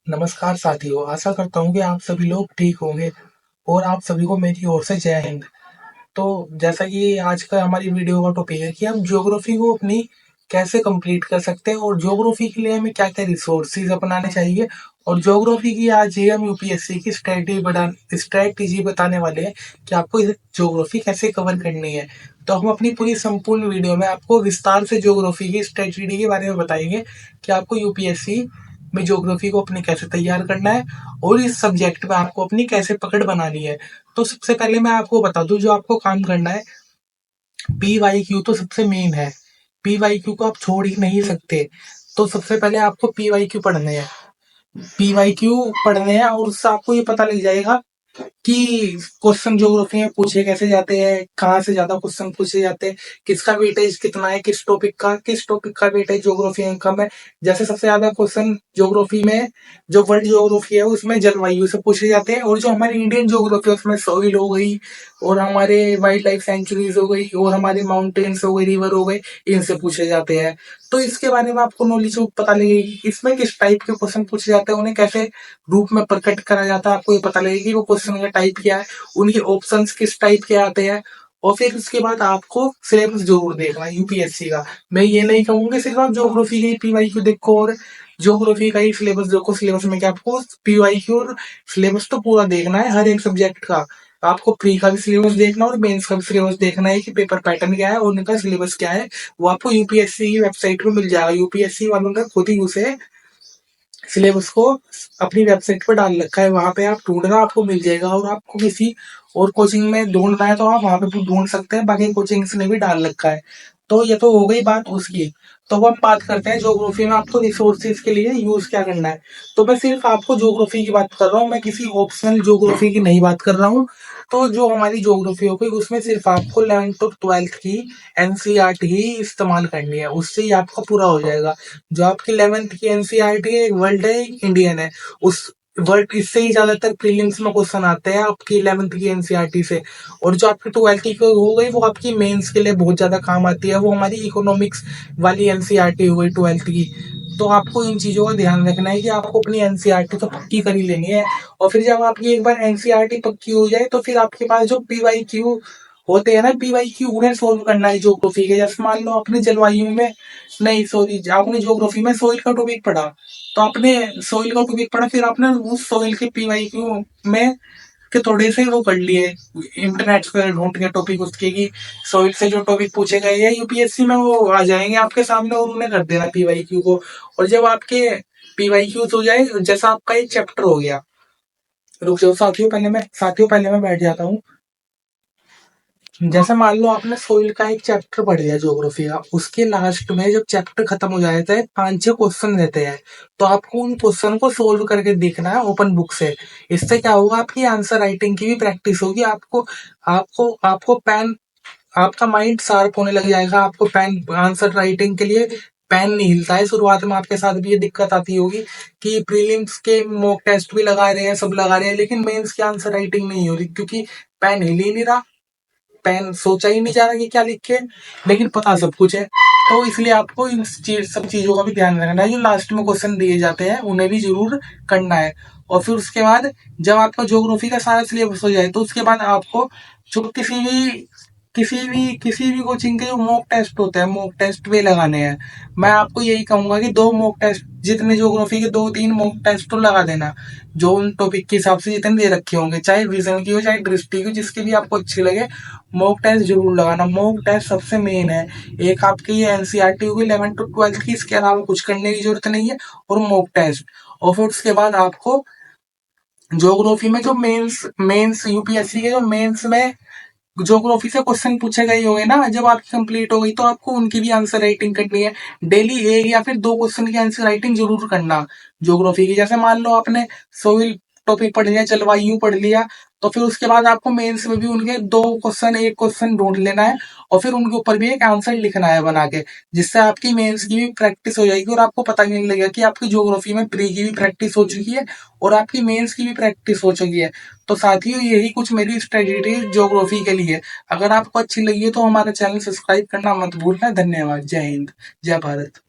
नमस्कार साथियों, आशा करता हूँ कि आप सभी लोग ठीक होंगे और आप सभी को मेरी ओर से जय हिंद। तो जैसा कि आज का हमारी वीडियो का टॉपिक है कि हम ज्योग्राफी को अपनी कैसे कंप्लीट कर सकते हैं और ज्योग्राफी के लिए हमें क्या-क्या रिसोर्सेज अपनाने चाहिए। और ज्योग्राफी की आज ये हम यूपीएससी की स्ट्रेटेजी बताने वाले हैं कि आपको ये ज्योग्राफी कैसे कवर करनी है। तो हम अपनी पूरी संपूर्ण वीडियो में आपको विस्तार से ज्योग्राफी की स्ट्रेटेजी के बारे में बताएंगे कि आपको यूपीएससी में ज्योग्राफी को अपने कैसे तैयार करना है और इस सब्जेक्ट में आपको अपनी कैसे पकड़ बनानी है। तो सबसे पहले मैं आपको बता दूं, जो आपको काम करना है, पी वाई क्यू तो सबसे मेन है। पी वाई क्यू को आप छोड़ ही नहीं सकते। तो सबसे पहले आपको पी वाई क्यू पढ़ने हैं। पी वाई क्यू पढ़ने हैं और उससे आपको ये पता लग जाएगा कि क्वेश्चन ज्योग्राफी में पूछे कैसे जाते हैं, कहाँ से ज्यादा क्वेश्चन पूछे जाते हैं, किसका वेटेज कितना है, किस टॉपिक का वेटेज ज्योग्राफी में कम है। जैसे सबसे ज्यादा क्वेश्चन ज्योग्राफी में, जो वर्ल्ड ज्योग्राफी है उसमें जलवायु से पूछे जाते हैं, और जो हमारी इंडियन ज्योग्राफी है उसमें सॉइल हो गई, और हमारे वाइल्ड लाइफ सेंचुरीज हो गई, और हमारे माउंटेन्स हो गए, रिवर हो गए, इनसे पूछे जाते हैं। तो इसके बारे में आपको नॉलेज पता लगेगी, इसमें किस टाइप के क्वेश्चन पूछे जाते हैं, उन्हें कैसे रूप में प्रकट करा जाता है, आपको ये पता लगेगा कि वो क्वेश्चन का टाइप क्या है, उनके ऑप्शंस किस टाइप के आते हैं। और फिर उसके बाद आपको सिलेबस जरूर देखना है यूपीएससी का। मैं ये नहीं कहूंगा सिर्फ आप ज्योग्राफी के पीवाईक्यू देखो और ज्योग्राफी का ही सिलेबस देखो। सिलेबस में क्या, आपको पीवाईक्यू और सिलेबस तो पूरा देखना है हर एक सब्जेक्ट का। आपको प्री का भी सिलेबस देखना और मेंस का भी सिलेबस देखना है कि पेपर पैटर्न क्या है और उनका सिलेबस क्या है। वो आपको यूपीएससी की वेबसाइट पे मिल जाएगा। यूपीएससी वालों ने खुद ही उसे सिलेबस को अपनी वेबसाइट पर डाल रखा है, वहां पे आप ढूंढना, आपको मिल जाएगा। और आपको किसी और कोचिंग में ढूंढना है तो आप वहां पे भी ढूंढ सकते हैं, बाकी कोचिंग्स ने भी डाल रखा है। तो ये तो हो गई बात उसकी। तो अब हम बात करते हैं ज्योग्राफी में आपको रिसोर्सेज के लिए यूज क्या करना है। तो मैं सिर्फ आपको ज्योग्राफी की बात कर रहा हूँ, मैं किसी ऑप्शनल ज्योग्राफी की नहीं बात कर रहा हूँ। तो जो हमारी ज्योग्राफी हो गई उसमें सिर्फ आपको 11th और 12th की एनसीईआरटी ही इस्तेमाल करनी है, उससे ही आपका पूरा हो जाएगा। जो आपकी 11th की एनसीईआरटी है, एक वर्ल्ड है एक इंडियन है। उस वर्ल्ड इससे ही ज्यादातर प्रीलिम्स में क्वेश्चन आते हैं आपकी 11th की एनसीईआरटी से। और जो आपकी 12th की हो गई वो आपकी मेंस के लिए बहुत ज्यादा काम आती है, वो हमारी इकोनॉमिक्स वाली एनसीईआरटी हो गई 12th की। तो आपको इन चीजों का ध्यान रखना है कि आपको अपनी एनसीईआरटी तो पक्की कर ही लेनी है। और फिर जब आपकी एक बार एनसीईआरटी पक्की हो जाए तो फिर आपके पास जो पीवाईक्यू होते हैं ना, पीवाईक्यू उन्हें सोल्व करना है ज्योग्राफी के। जैसे मान लो आपने जलवायु में, नहीं सॉरी, आपने ज्योग्राफी में सोइल का टॉपिक पढ़ा, तो आपने सोइल का टॉपिक पढ़ा, फिर आपने उस सोइल के पीवाईक्यू में के थोड़े से वो कर लिए, इंटरनेट पे ढूंढ के टॉपिक उसके की सोइल से जो टॉपिक पूछे गए हैं यूपीएससी में वो आ जाएंगे आपके सामने, और उन्हें कर देना पीवाईक्यू को। और जब आपके पीवाईक्यू हो जाए, जैसा आपका एक चैप्टर हो गया, रुक जाओ साथियों पहले मैं बैठ जाता हूँ। जैसे मान लो आपने सोइल का एक चैप्टर पढ़ लिया ज्योग्राफी का, उसके लास्ट में जब चैप्टर खत्म हो जाता है 5-6 क्वेश्चन रहते हैं, तो आपको उन क्वेश्चन को सोल्व करके देखना है ओपन बुक से। इससे क्या होगा, आपकी आंसर राइटिंग की भी प्रैक्टिस होगी। आपको आपको आपको पेन आपका माइंड शार्प होने लग जाएगा। आपको पेन आंसर राइटिंग के लिए पेन नहीं हिलता है। शुरुआत में आपके साथ भी ये दिक्कत आती होगी कि प्रीलिम्स के मॉक टेस्ट भी लगा रहे हैं, सब लगा रहे हैं, लेकिन मेंस की आंसर राइटिंग नहीं हो रही, क्योंकि पेन हिल ही नहीं रहा, पेन सोचा ही नहीं जा रहा कि क्या लिखे, लेकिन पता सब कुछ है। तो इसलिए आपको इन सब चीजों का भी ध्यान रखना है। जो लास्ट में क्वेश्चन दिए जाते हैं उन्हें भी जरूर करना है। और फिर उसके बाद जब आपका ज्योग्राफी का सारा सिलेबस हो जाए तो उसके बाद आपको जो किसी भी कोचिंग के जो मॉक टेस्ट होते हैं, मॉक टेस्ट वे लगाने हैं। मैं आपको यही कहूंगा कि 2 मॉक टेस्ट, जितने ज्योग्राफी के 2-3 मॉक टेस्ट तो लगा देना, जो उन टॉपिक के हिसाब से जितने दे रखे होंगे, चाहे विजन की हो चाहे दृष्टि की हो, जिसकी भी आपको अच्छी लगे, मॉक टेस्ट जरूर लगाना। मॉक टेस्ट सबसे मेन है। एक आपकी ये एनसीईआरटी होगी 11th to 12th की, इसके अलावा कुछ करने की जरूरत नहीं है, और मॉक टेस्ट। और फिर उसके बाद आपको ज्योग्राफी में जो मेंस मेंस यूपीएससी के जो मेंस में ज्योग्राफी से क्वेश्चन पूछे गए होंगे ना, जब आपकी कंप्लीट हो गई तो आपको उनकी भी आंसर राइटिंग करनी है। डेली एक या फिर 2 क्वेश्चन की आंसर राइटिंग जरूर करना ज्योग्राफी की। जैसे मान लो आपने सोइल टॉपिक पढ़ लिया, जलवायु पढ़ लिया, तो फिर उसके बाद आपको मेंस में भी उनके 2 क्वेश्चन, एक क्वेश्चन ढूंढ लेना है, और फिर उनके ऊपर भी एक आंसर लिखना है बना के, जिससे आपकी मेंस की भी प्रैक्टिस हो जाएगी और आपको पता नहीं लगेगा कि आपकी ज्योग्राफी में प्री की भी प्रैक्टिस हो चुकी है और आपकी मेंस की भी प्रैक्टिस हो चुकी है। तो साथियों, यही कुछ मेरी स्ट्रेटेजी ज्योग्राफी के लिए। अगर आपको अच्छी लगी है तो हमारा चैनल सब्सक्राइब करना मत भूलना। धन्यवाद। जय हिंद, जय भारत।